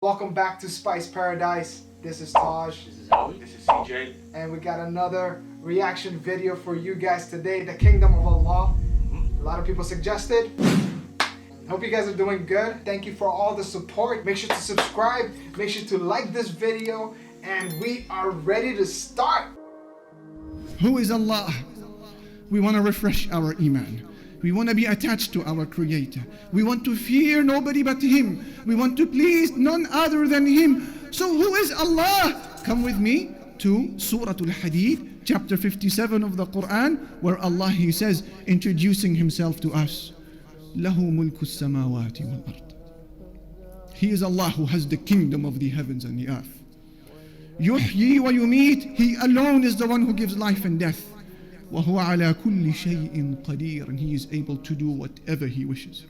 Welcome back to SpiceParadise. This is Taj. This is Ahmad. This is CJ. And we got another reaction video for you guys today. The Kingdom of Allah. A lot of people suggested. Hope you guys are doing good. Thank you for all the support. Make sure to subscribe. Make sure to like this video. And we are ready to start. Who is Allah? We want to refresh our iman. We want to be attached to our Creator. We want to fear nobody but Him. We want to please none other than Him. So who is Allah? Come with me to Surah Al-Hadid, chapter 57 of the Quran, where Allah, He says, introducing Himself to us. لَهُ مُلْكُ السَّمَاوَاتِ وَالْأَرْضِ. He is Allah who has the kingdom of the heavens and the earth. يُحْيِي وَيُمِيتُ. He alone is the one who gives life and death. وَهُوَ عَلَى كُلِّ شَيْءٍ قَدِيرٌ. And He is able to do whatever He wishes.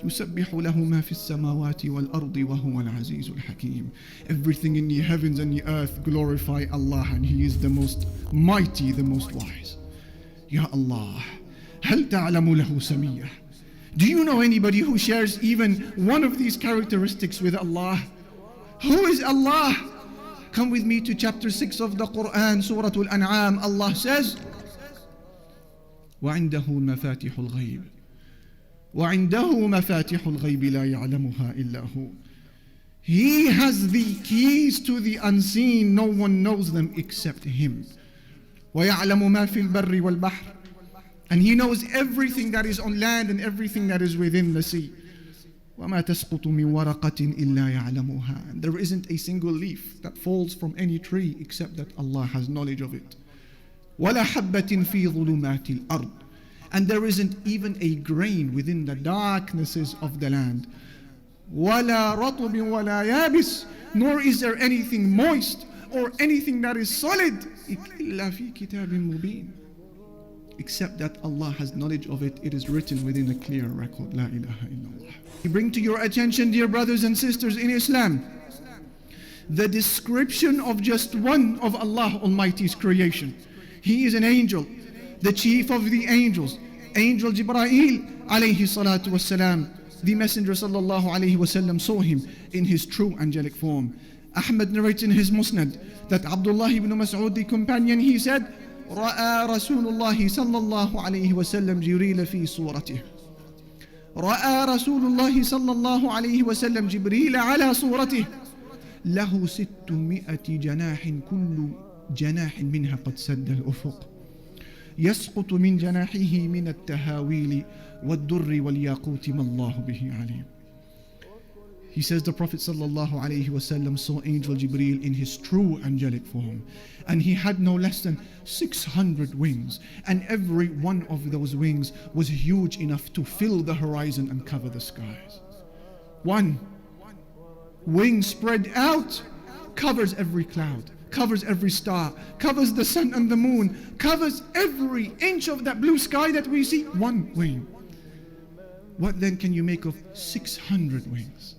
يُسَبِّحُ لَهُ مَا فِي السَّمَاوَاتِ وَالْأَرْضِ وَهُوَ الْعَزِيزُ الْحَكِيمُ. Everything in the heavens and the earth glorify Allah, and He is the most mighty, the most wise. Ya Allah, هَلْ تَعْلَمُ لَهُ سَمِيَّةً. Do you know anybody who shares even one of these characteristics with Allah? Who is Allah? Come with me to chapter 6 of the Quran, Surah Al-An'am. Allah says, وعنده مفاتيح الغيب وعنده مفاتيح الغيب لا يعلمها إلا هو. He has the keys to the unseen. No one knows them except Him. ويعلم ما في البر والبحر. And He knows everything that is on land and everything that is within the sea. وما تسقط من ورقة إلا يعلمها. And there isn't a single leaf that falls from any tree except that Allah has knowledge of it. ولا حبة في ظلمات الأرض. And there isn't even a grain within the darknesses of the land. ولا رطب ولا يابس. Nor is there anything moist or anything that is solid إلا في كتاب مبين. Except that Allah has knowledge of it. It is written within a clear record. La ilaha illallah. We bring to your attention, dear brothers and sisters in Islam, the description of just one of Allah Almighty's creation. He is an angel, the chief of the angels, Angel Jibreel alayhi salatu wassalam. The Messenger sallallahu alayhi wasallam saw him in his true angelic form. Ahmad narrates in his Musnad that Abdullah ibn Mas'ud, the companion, he said, رأى رسول الله صلى الله عليه وسلم جبريل في صورته. رأى رسول الله صلى الله عليه وسلم جبريل على صورته. له 600 جناح كل جناح منها قد سد الأفق. يسقط من جناحه من التهاويل والدر والياقوت ما الله به عليم. He says the Prophet sallallahu alaihi wasallam saw Angel Jibreel in his true angelic form, and he had no less than 600 wings, and every one of those wings was huge enough to fill the horizon and cover the skies. One wing spread out covers every cloud, covers every star, covers the sun and the moon, covers every inch of that blue sky that we see. One wing. What then can you make of 600 wings?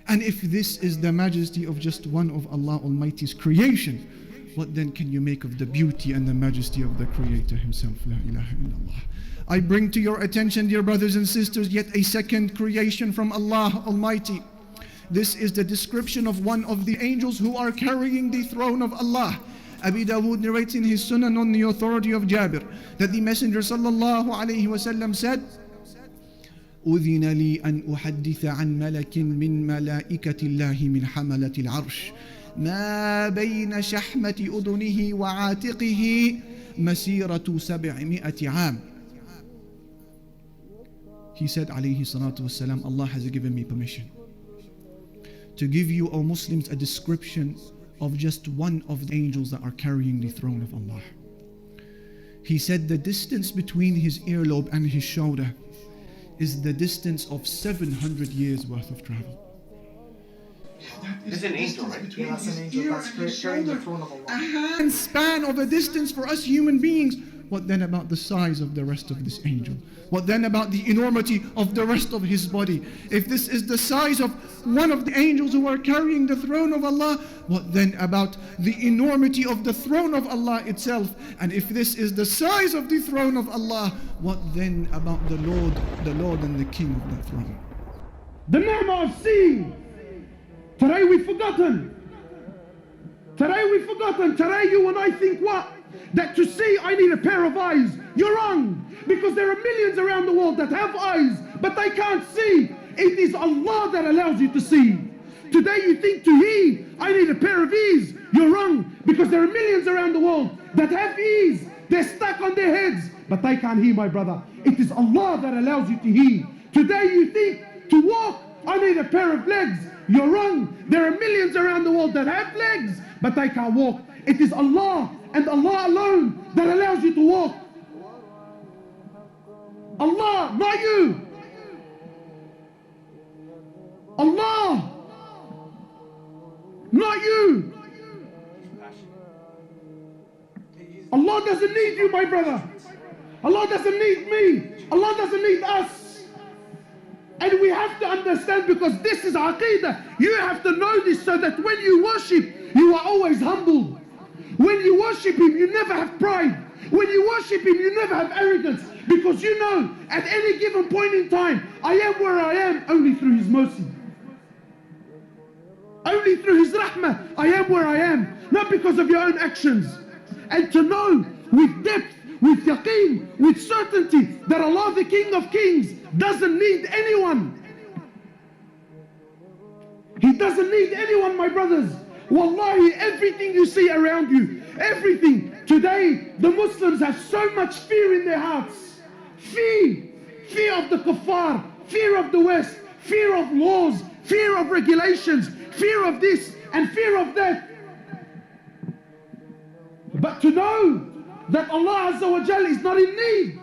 And if this is the majesty of just one of Allah Almighty's creation, what then can you make of the beauty and the majesty of the Creator Himself? La ilaha illallah. I bring to your attention, dear brothers and sisters, yet a second creation from Allah Almighty. This is the description of one of the angels who are carrying the throne of Allah. Abi Dawood narrates in his Sunan on the authority of Jabir that the Messenger sallallahu alayhi wasallam said, أذن لي أن أحدث عن ملك من ملائكة الله من حملة العرش ما بين شحمة أذنه وعاتقه مسيرة 700 عام. He said عليه الصلاة والسلام, Allah has given me permission to give you, O Muslims, a description of just one of the angels that are carrying the throne of Allah. He said the distance between his earlobe and his shoulder is the distance of 700 years worth of travel. This is an angel, right? Yeah, that's an angel that's carrying the throne of Allah. A hand span of a distance for us human beings. What then about the size of the rest of this angel? What then about the enormity of the rest of his body? If this is the size of one of the angels who are carrying the throne of Allah, what then about the enormity of the throne of Allah itself? And if this is the size of the throne of Allah, what then about the Lord and the King of that throne? The name of sea Today we've forgotten. Today we've forgotten. Today you and I think what? That to see I need a pair of eyes. You're wrong. Because there are millions around the world that have eyes, but they can't see. It is Allah that allows you to see. Today you think to hear, I need a pair of ears. You're wrong. Because there are millions around the world that have ears. They're stuck on their heads, but they can't hear, my brother. It is Allah that allows you to hear. Today you think to walk, I need a pair of legs. You're wrong. There are millions around the world that have legs, but they can't walk. It is Allah and Allah alone that allows you to walk. Allah, not you. Allah, not you. Allah doesn't need you, my brother. Allah doesn't need me. Allah doesn't need us. And we have to understand, because this is Aqidah. You have to know this so that when you worship, you are always humble. When you worship Him, you never have pride. When you worship Him, you never have arrogance. Because you know, at any given point in time, I am where I am only through His mercy. Only through His rahmah, I am where I am. Not because of your own actions. And to know with depth, with yaqeen, with certainty, that Allah, the King of Kings, doesn't need anyone. He doesn't need anyone, my brothers. Wallahi, everything you see around you, everything. Today, the Muslims have so much fear in their hearts. Fear. Fear of the kuffar, fear of the West, fear of laws, fear of regulations, fear of this and fear of that. But to know that Allah Azza wa Jal is not in need.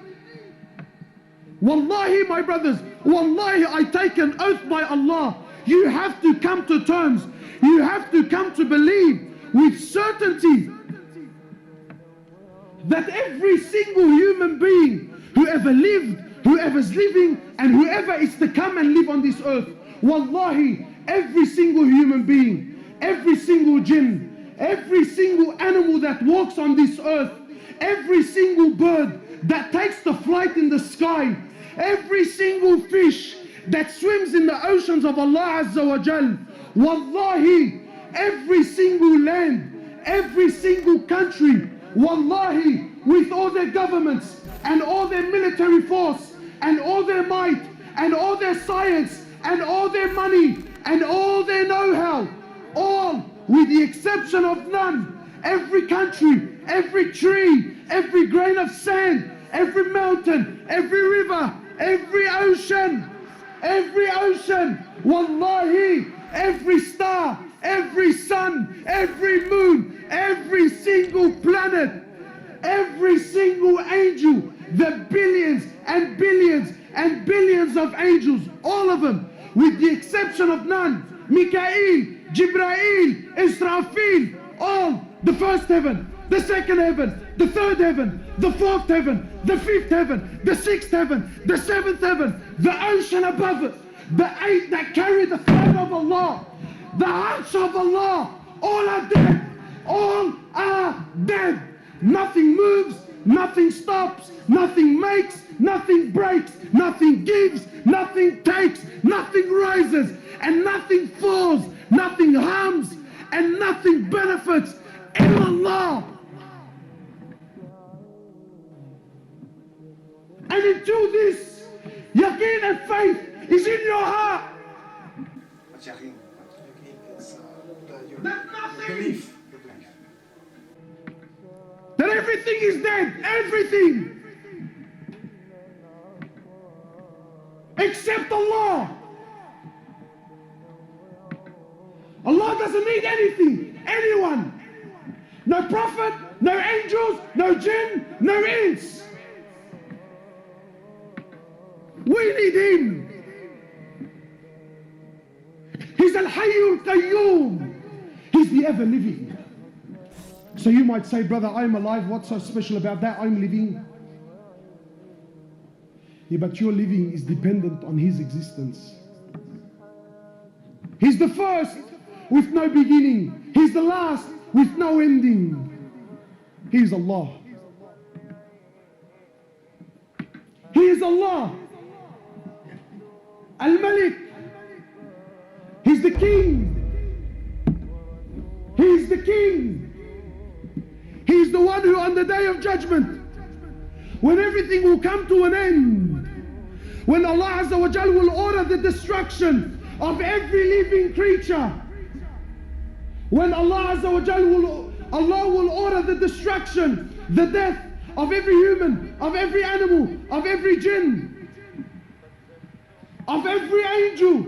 Wallahi, my brothers, wallahi, I take an oath by Allah. You have to come to terms. You have to come to believe with certainty that every single human being, whoever lived, whoever's living, and whoever is to come and live on this earth, wallahi, every single human being, every single jinn, every single animal that walks on this earth, every single bird that takes the flight in the sky, every single fish that swims in the oceans of Allah Azza wa Jal, wallahi, every single land, every single country, wallahi, with all their governments and all their military force and all their might and all their science and all their money and all their know-how, all with the exception of none, every country, every tree, every grain of sand, every mountain, every river, every ocean, wallahi, every star, every sun, every moon, every single planet, every single angel, the billions and billions and billions of angels, all of them, with the exception of none, Mikael, Jibrail, Israfil, all, the first heaven, the second heaven, the third heaven, the fourth heaven, the fifth heaven, the sixth heaven, the seventh heaven, the ocean above it, the eight that carry the throne of Allah, the hearts of Allah, all are dead. All are dead. Nothing moves, nothing stops, nothing makes, nothing breaks, nothing gives, nothing takes, nothing rises, and nothing falls, nothing harms, and nothing benefits in Allah. And until this yaqeen and faith is in your heart, What's Yasin? It's that nothing, belief. that everything is dead, everything, except Allah. Allah doesn't need anything, anyone. No prophet, no angels, no jinn, no ins. We need Him. He's Al-Hayyul Qayyum. He's the ever-living. So you might say, brother, I'm alive. What's so special about that? I'm living. Yeah, but your living is dependent on His existence. He's the first with no beginning. He's the last with no ending. He is Allah. He is Allah. Al-Malik. He's the king. one who on the day of judgment, when everything will come to an end, when Allah Azza wa Jal will order the destruction of every living creature, when Allah Azza wa Jal will order the destruction, the death of every human, of every animal, of every jinn, of every angel,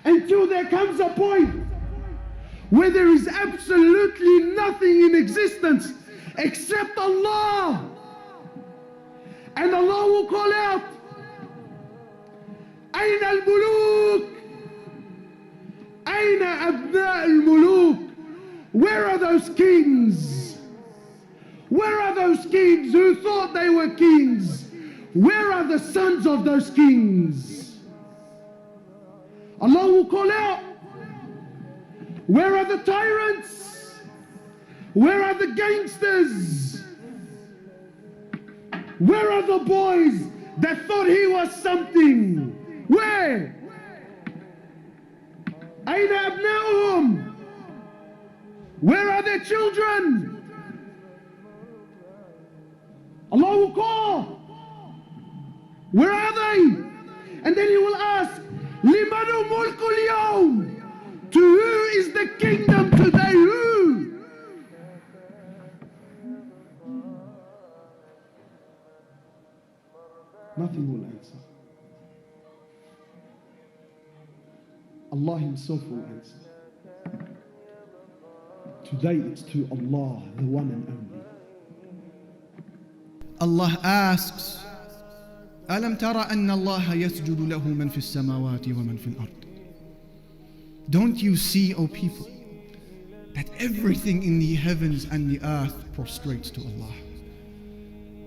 until there comes a point where there is absolutely nothing in existence except Allah. And Allah will call out, أين الملوك? أين أبناء الملوك? Where are those kings? Where are those kings who thought they were kings? Where are the sons of those kings? Allah will call out, where are the tyrants? Where are the gangsters? Where are the boys that thought he was something? Where? أين أبناؤهم? Where are their children? Allah will call. Where are they? And then He will ask, لِمَنُ مُلْكُ الْيَوْمِ? To who is the kingdom today? Who? Nothing will answer. Allah Himself will answer. Today it's to Allah, the one and only. Allah asks, أَلَمْ تَرَ أَنَّ اللَّهَ يَسْجُدُ لَهُ مَنْ فِي السَّمَاوَاتِ وَمَنْ فِي الْأَرْضِ? Don't you see, O people, that everything in the heavens and the earth prostrates to Allah?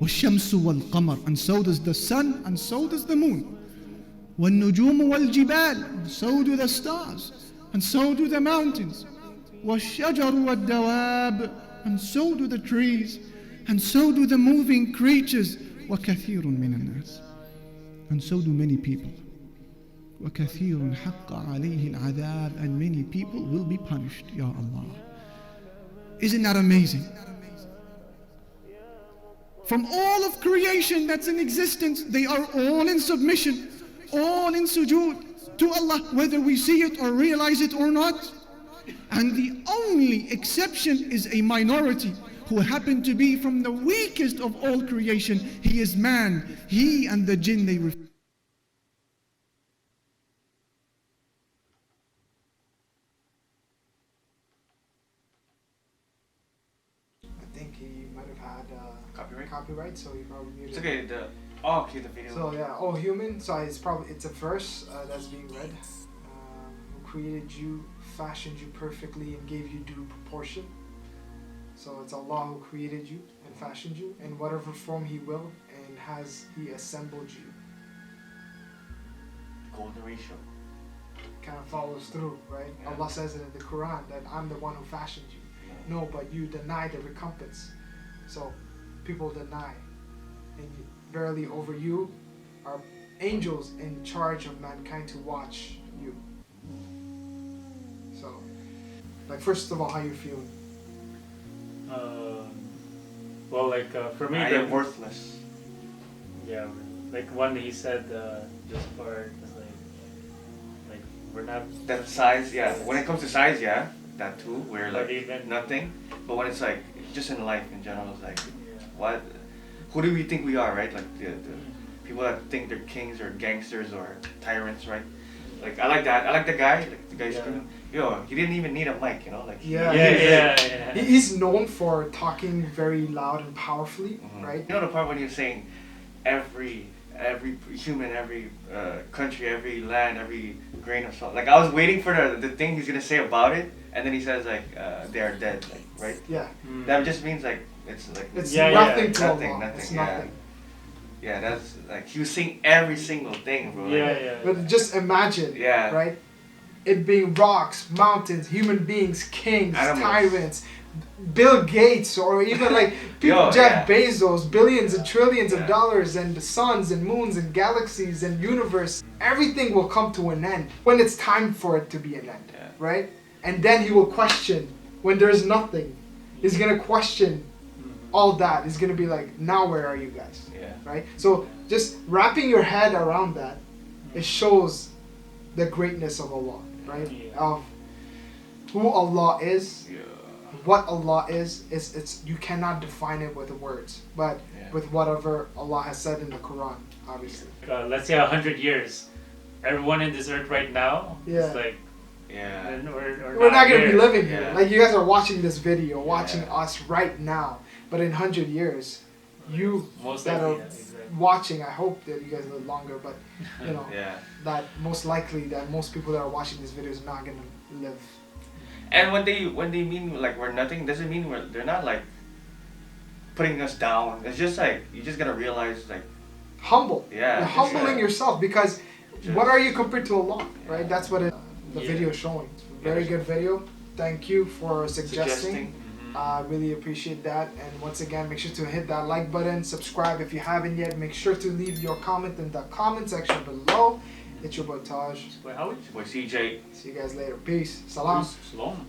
وَالشَّمْسُ وَالْقَمَرُ, and so does the sun, and so does the moon. وَالنُّجُومُ وَالْجِبَالُ, and so do the stars, and so do the mountains. وَالشَّجَرُ وَالدَّوَابُ, and so do the trees, and so do the moving creatures. وَكَثِيرٌ مِّنَ النَّاسِ, and so do many people. وَكَثِيرٌ حَقَّ عَلَيْهِ الْعَذَابُ, and many people will be punished, Ya Allah. Isn't that amazing? From all of creation that's in existence, they are all in submission, all in sujood to Allah, whether we see it or realize it or not. And the only exception is a minority who happen to be from the weakest of all creation. He is man. He and the jinn, they refuse. I think he might have had Copyright? so he probably muted. It's okay, okay, the video. So yeah, oh human, so it's a verse that's being read. Who created you, fashioned you perfectly, and gave you due proportion. So it's Allah who created you and fashioned you in whatever form He will, and has He assembled you. Golden ratio. Kind of follows through, right? Yeah. Allah says it in the Quran that I'm the one who fashioned you. No, but you deny the recompense. So people deny. And verily over you are angels in charge of mankind to watch you. So, like, first of all, how you feeling? Well, like for me, I am worthless. yeah, like one he said, this part is like we're not. That size, yeah. When it comes to size, yeah, that too. We're But like even- nothing. But when it's like just in life in general, it's like Yeah. what? Who do we think we are, right? Like the people that think they're kings or gangsters or tyrants, right? Like I like that. I like the guy. Like the guy Yeah. screaming. Yo, he didn't even need a mic, you know? Like Yeah. Yeah. He's known for talking very loud and powerfully, Mhm. right? You know the part when you're saying every human, every country, every land, every grain of salt. Like I was waiting for the thing he's gonna say about it, and then he says like they are dead, like right. Yeah. Mm. That just means like it's like It's Yeah, nothing to nothing, Allah. nothing. It's yeah. nothing. Yeah, that's like he was saying every single thing, bro. Yeah, Like, yeah. But just imagine, Yeah. right? It being rocks, mountains, human beings, kings, Animals. tyrants, Bill Gates, or even like people, Yo, Jeff yeah. Bezos, billions and trillions Yeah. of dollars, and the suns and moons and galaxies and universe. Everything will come to an end when it's time for it to be an end, Yeah. right? And then He will question when there's nothing. He's gonna question all that. He's gonna be like, now where are you guys? Yeah. Right? So just wrapping your head around that, it shows the greatness of Allah, right? Yeah. Of who Allah is, Yeah. what Allah is. It's you cannot define it with words, but Yeah. with whatever Allah has said in the Quran, obviously. Let's say 100 years, everyone in this earth right now Yeah. is like, Yeah. We're not gonna be here. living here. Yeah. Like you guys are watching this video, watching Yeah. us right now, but in 100 years, you Most that likely, are yeah, exactly. watching, I hope that you guys live longer, but you know, Yeah. that most likely that most people that are watching this video is not gonna live. And when they mean like we're nothing, doesn't mean they're not like putting us down. It's just like you just gotta realize like Humble. Yeah, You're just, humbling yourself because just- what are you compared to Allah, right? Yeah. That's what the Yeah. video is showing. Very good video. Thank you for suggesting. suggesting. Really appreciate that. And once again, make sure to hit that like button, subscribe if you haven't yet. Make sure to leave your comment in the comment section below. It's your boy Taj. Wait, how would Boy CJ. See you guys later. Peace. Salam. Shalom.